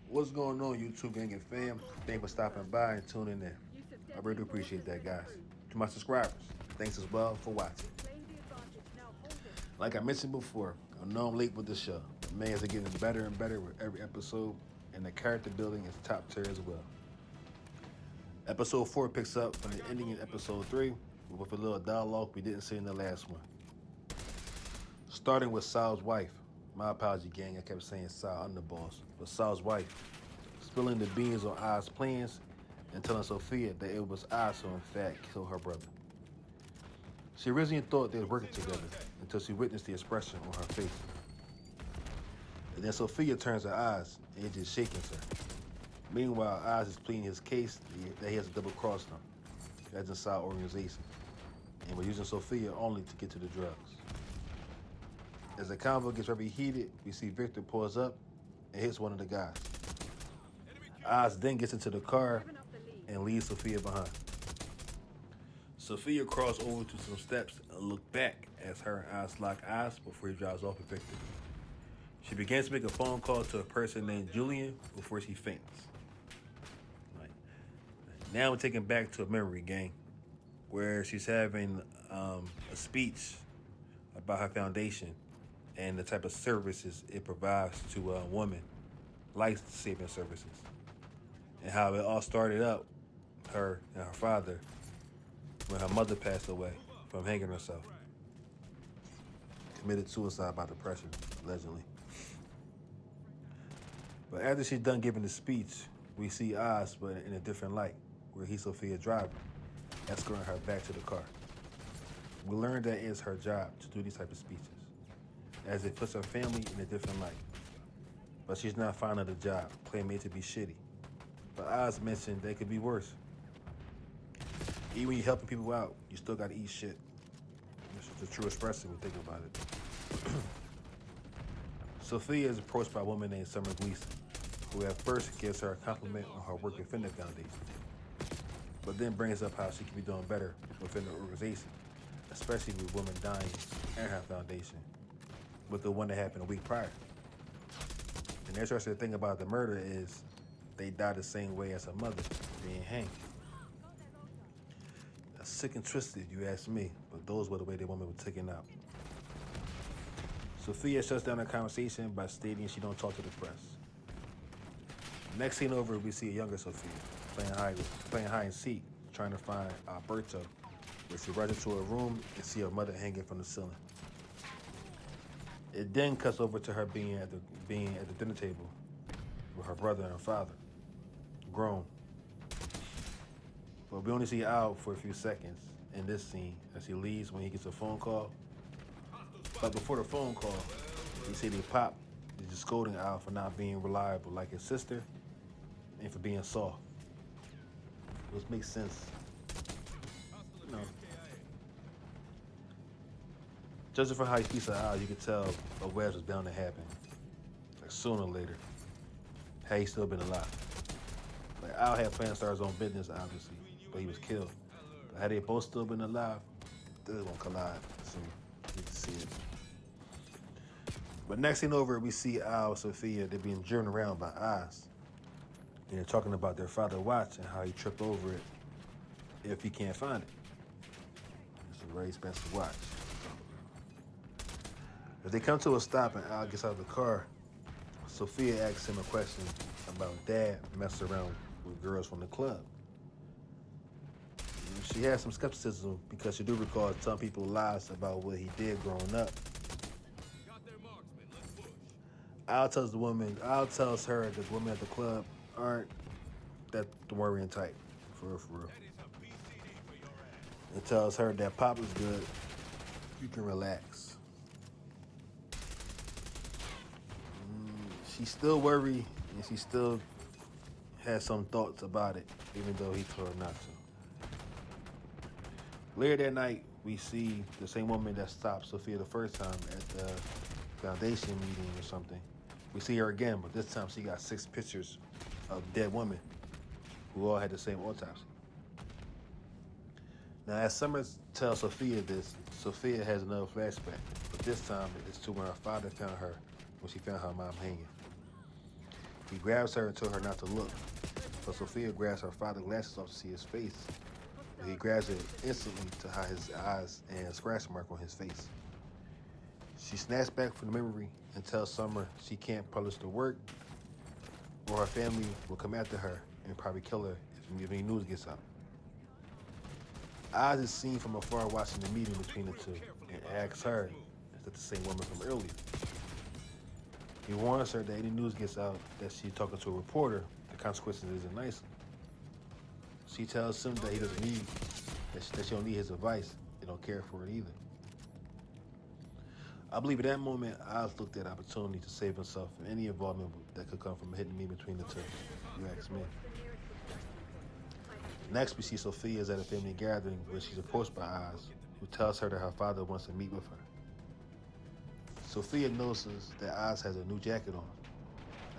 What's going on, YouTube gang and fam? Thanks for stopping by and tuning in. I really do appreciate that, guys. To my subscribers, thanks as well for watching. Like I mentioned before, I know I'm late with the show. The man's are getting better and better with every episode, and the character building is top tier as well. Episode 4 picks up from the ending in episode 3 with a little dialogue we didn't see in the last one. Starting with Sal's wife. My apology, gang. I kept saying Sal underboss. But Sal's wife spilling the beans on Oz' plans and telling Sophia that it was Oz who in fact killed her brother. She originally thought they were working together until she witnessed the expression on her face. And then Sophia turns to Oz and it just shakens her. Meanwhile, Oz is pleading his case that he has a double-crossed him as in Sal's organization and was using Sophia only to get to the drugs. As the convo gets very heated, we see Victor pulls up and hits one of the guys. Oz then gets into the car and leaves Sophia behind. Sophia crawls over to some steps and looks back as her and Oz lock eyes before he drives off with Victor. She begins to make a phone call to a person named Julian before she faints. Now we're taken back to a memory, gang, where she's having a speech about her foundation and the type of services it provides to a woman, life-saving services, and how it all started up, her and her father, when her mother passed away from hanging herself. Committed suicide by depression, allegedly. But after she's done giving the speech, we see Oz, but in a different light, where he's Sophia's driver, escorting her back to the car. We learned that it's her job to do these type of speeches, as it puts her family in a different light. But she's not fond of the job, claiming it to be shitty. But Oz mentioned they could be worse. Even when you're helping people out, you still gotta eat shit. This is the true expression when you think about it. Sophia is approached by a woman named Summer Gleason, who at first gives her a compliment on her work within the foundation, but then brings up how she could be doing better within the organization, especially with women dying in her foundation, with the one that happened a week prior. And the interesting thing about the murder is they died the same way as her mother, being hanged. That's sick and twisted, you ask me, but those were the way the women were taken out. Sophia shuts down the conversation by stating she don't talk to the press. Next scene over, we see a younger Sophia playing hide and seek, trying to find Alberto, where she runs into her room and see her mother hanging from the ceiling. It then cuts over to her being at the dinner table with her brother and her father, grown. But we only see Al for a few seconds in this scene as he leaves when he gets a phone call. But before the phone call, we see they pop is just scolding Al for not being reliable like his sister and for being soft. Which makes sense. You know. Judging from how he speaks to Al, you could tell a wedge was bound to happen. Like sooner or later. Had he still been alive. Like Al had plans to start his own business, obviously, but he was killed. But had they both still been alive, they won't collide soon. You can see it. But next thing over, we see Al and Sophia, they're being driven around by Oz. And they're talking about their father watch and how he tripped over it if he can't find it. It's a very expensive watch. As they come to a stop and Al gets out of the car, Sophia asks him a question about Dad messing around with girls from the club. And she has some skepticism because she do recall telling people lies about what he did growing up. Al tells her that the women at the club aren't that worrying type, for real. It tells her that Pop is good, you can relax. She's still worried and she still has some thoughts about it, even though he told her not to. Later that night, we see the same woman that stopped Sophia the first time at the foundation meeting or something. We see her again, but this time she got 6 pictures of dead women who all had the same autopsy. Now, as Summers tells Sophia this, Sophia has another flashback, but this time it's to when her father found her when she found her mom hanging. He grabs her and tells her not to look, but Sophia grabs her father's glasses off to see his face. But he grabs it instantly to hide his eyes and a scratch mark on his face. She snaps back from the memory and tells Summer she can't publish the work or her family will come after her and probably kill her if any news gets out. Oz is seen from afar watching the meeting between the two and asks her, is that the same woman from earlier? He warns her that any news gets out that she's talking to a reporter, the consequences isn't nice. She tells him that he doesn't need, that she don't need his advice and don't care for it either. I believe at that moment, Oz looked at opportunity to save himself from any involvement that could come from a hidden meeting between the two. You ask me. Next, we see Sophia is at a family gathering where she's approached by Oz, who tells her that her father wants to meet with her. Sophia notices that Oz has a new jacket on,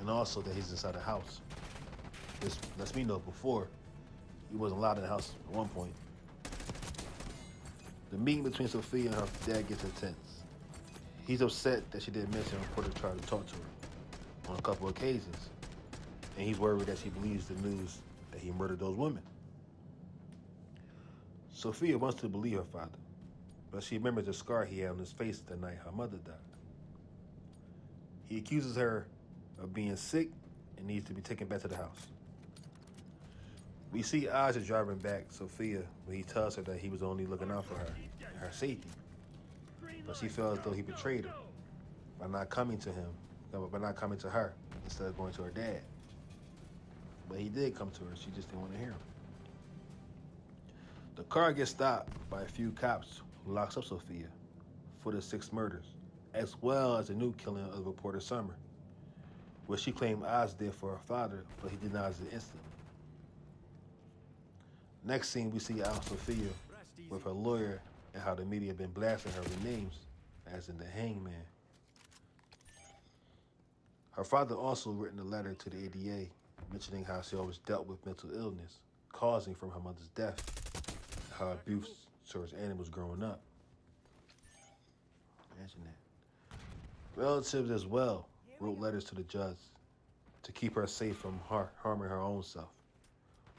and also that he's inside the house. This lets me know before, he wasn't allowed in the house at one point. The meeting between Sophia and her dad gets intense. He's upset that she didn't mention a reporter tried to talk to her on a couple of occasions, and he's worried that she believes the news that he murdered those women. Sophia wants to believe her father, but she remembers the scar he had on his face the night her mother died. He accuses her of being sick and needs to be taken back to the house. We see Oz is driving back Sophia when he tells her that he was only looking out for her and her safety. But she felt as though he betrayed her by not coming to him, by not coming to her instead of going to her dad. But he did come to her, she just didn't want to hear him. The car gets stopped by a few cops who locks up Sophia for the 6 murders, as well as the new killing of reporter Summer, which she claimed Oz did for her father, but he denies it instantly. Next scene, we see Al Sophia with her lawyer and how the media have been blasting her with names, as in the Hangman. Her father also written a letter to the ADA mentioning how she always dealt with mental illness, causing from her mother's death, how abuse towards animals growing up. Imagine that. Relatives as well wrote letters to the judge to keep her safe from harming her own self,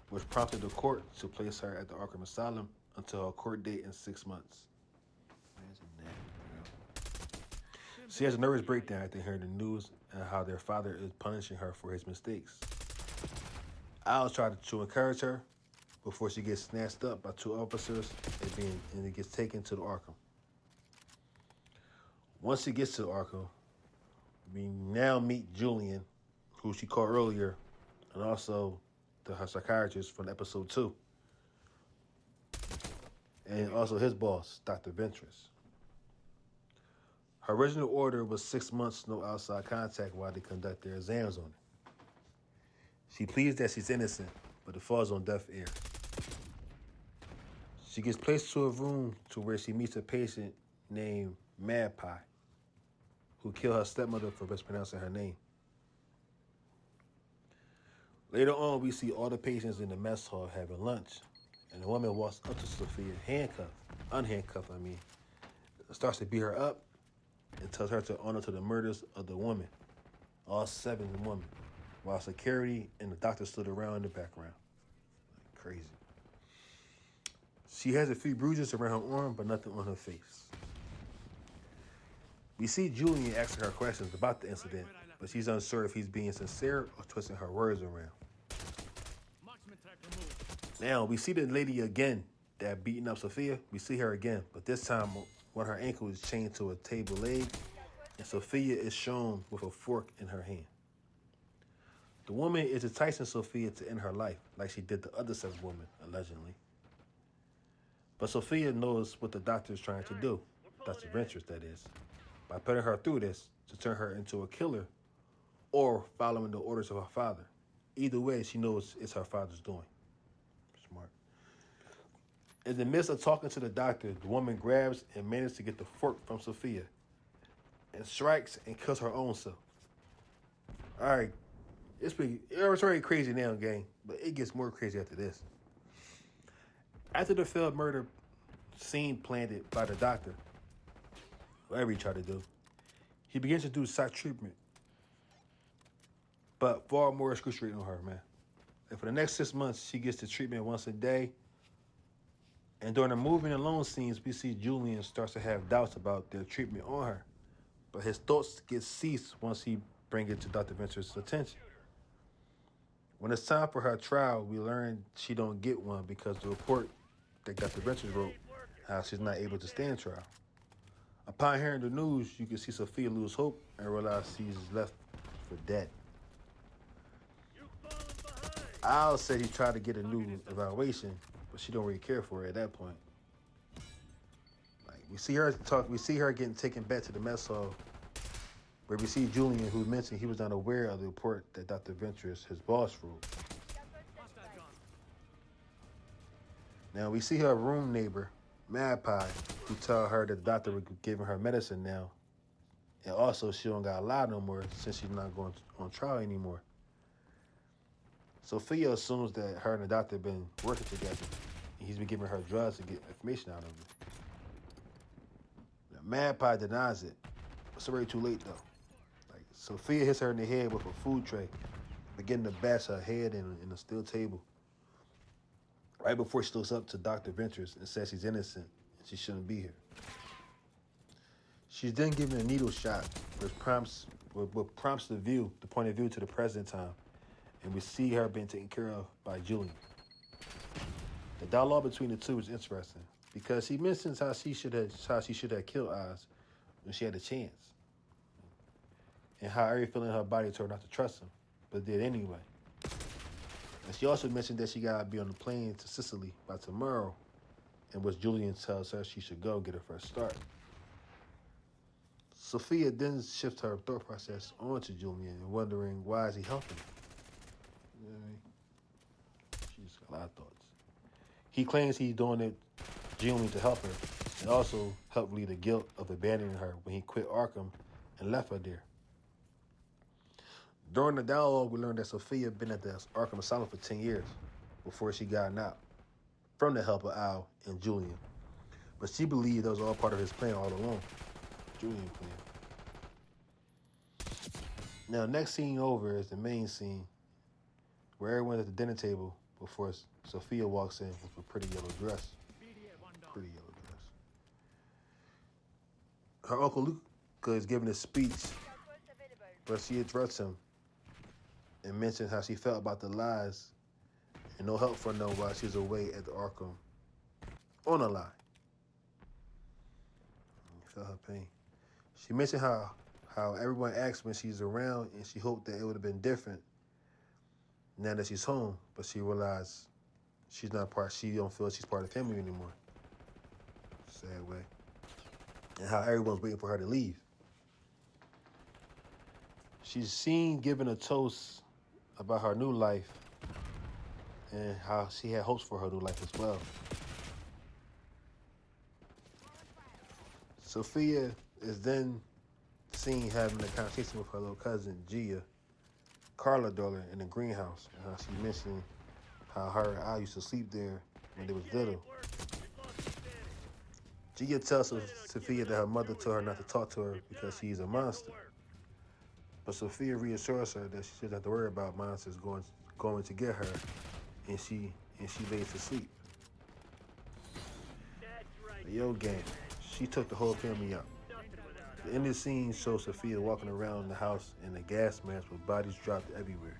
which prompted the court to place her at the Arkham Asylum until her court date in 6 months. Imagine that, bro. She has a nervous breakdown after hearing the news and how their father is punishing her for his mistakes. Al tried to encourage her before she gets snatched up by 2 officers and it gets taken to the Arkham. Once she gets to Arkham, we now meet Julian, who she called earlier, and also her psychiatrist from episode 2. And also his boss, Dr. Ventress. Her original order was 6 months, no outside contact while they conduct their exams on her. She pleads that she's innocent, but it falls on deaf ear. She gets placed to a room to where she meets a patient named Mad Pie, who killed her stepmother for mispronouncing her name. Later on, we see all the patients in the mess hall having lunch, and the woman walks up to Sophia, unhandcuffed, starts to beat her up and tells her to own up to the murders of the women, all 7 women, while security and the doctor stood around in the background. Crazy. She has a few bruises around her arm, but nothing on her face. We see Julian asking her questions about the incident, but she's unsure if he's being sincere or twisting her words around. Now, we see the lady again that beating up Sophia. We see her again, but this time when her ankle is chained to a table leg, and Sophia is shown with a fork in her hand. The woman is enticing Sophia to end her life, like she did the other 7 women, allegedly. But Sophia knows what the doctor is trying to do, Dr. Ventress, that is, by putting her through this to turn her into a killer or following the orders of her father. Either way, she knows it's her father's doing. Smart. In the midst of talking to the doctor, the woman grabs and manages to get the fork from Sophia and strikes and kills her own self. All right, it's already crazy now, gang, but it gets more crazy after this. After the failed murder scene planted by the doctor, whatever he tried to do, he begins to do psych treatment. but far more excruciating on her, man. And for the next 6 months, she gets the treatment once a day. And during the moving and alone scenes, we see Julian starts to have doubts about their treatment on her. But his thoughts get ceased once he brings it to Dr. Venture's attention. When it's time for her trial, we learn she don't get one because the report that Dr. Venture wrote, how she's not able to stand trial. Upon hearing the news, you can see Sophia lose hope and realize she's left for dead. Al said he tried to get a new evaluation, but she don't really care for it at that point. Like we see her getting taken back to the mess hall, where we see Julian, who mentioned he was not aware of the report that Dr. Ventress, his boss, wrote. Now we see her room neighbor, Mad Pie, who tell her that the doctor was giving her medicine now, and also she don't got a lie no more since she's not going on trial anymore. Sophia assumes that her and the doctor have been working together, and he's been giving her drugs to get information out of her. Now, Mad Pie denies it. It's already too late, though. Like Sophia hits her in the head with a food tray, beginning to bash her head in a steel table. Right before she looks up to Dr. Ventress and says she's innocent and she shouldn't be here. She's then given a needle shot, which prompts the point of view to the present time. And we see her being taken care of by Julian. The dialogue between the two is interesting because he mentions how she should have killed Oz when she had a chance, and how every feeling in her body told her not to trust him, but did anyway. And she also mentioned that she gotta be on the plane to Sicily by tomorrow, in which Julian tells her she should go get her first start. Sophia then shifts her thought process onto Julian, wondering why is he helping her. You know what I mean? She's got a lot of thoughts. He claims he's doing it genuinely to help her and also help relieve the guilt of abandoning her when he quit Arkham and left her there. During the dialogue, we learned that Sophia had been at the Arkham Asylum for 10 years before she got out from the help of Al and Julian. But she believed that was all part of his plan all along. Julian plan. Now, next scene over is the main scene where everyone's at the dinner table before Sophia walks in with a pretty yellow dress. Her Uncle Luca is giving a speech, but she interrupts him and mentions how she felt about the lies and no help for no while she's away at the Arkham on a lie. You felt her pain. She mentioned how everyone acts when she's around, and she hoped that it would have been different now that she's home, but she realized she don't feel she's part of the family anymore. Sad way. And how everyone's waiting for her to leave. She's seen giving a toast about her new life and how she had hopes for her new life as well. Sophia is then seen having a conversation with her little cousin, Gia, Carla daughter, in the greenhouse, and how she mentioned how her and I used to sleep there when they was little. Gia tells Sophia that her mother told her not to talk to her because she's a monster. But Sophia reassures her that she doesn't have to worry about monsters going to get her, and she lays to sleep. The Yo gang, she took the whole family out. The end of the scene shows Sophia walking around the house in a gas mask with bodies dropped everywhere.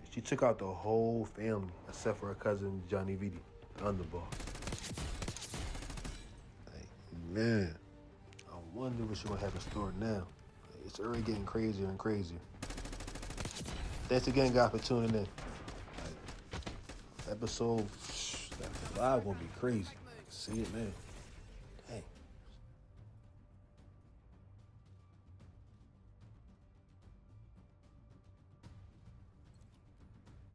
She took out the whole family except for her cousin Johnny Viti, the underboss. Like, man, I wonder what she's gonna have in store now. It's already getting crazier and crazier. Thanks again, guys, for tuning in. Episode 5 gonna be crazy. See it, man.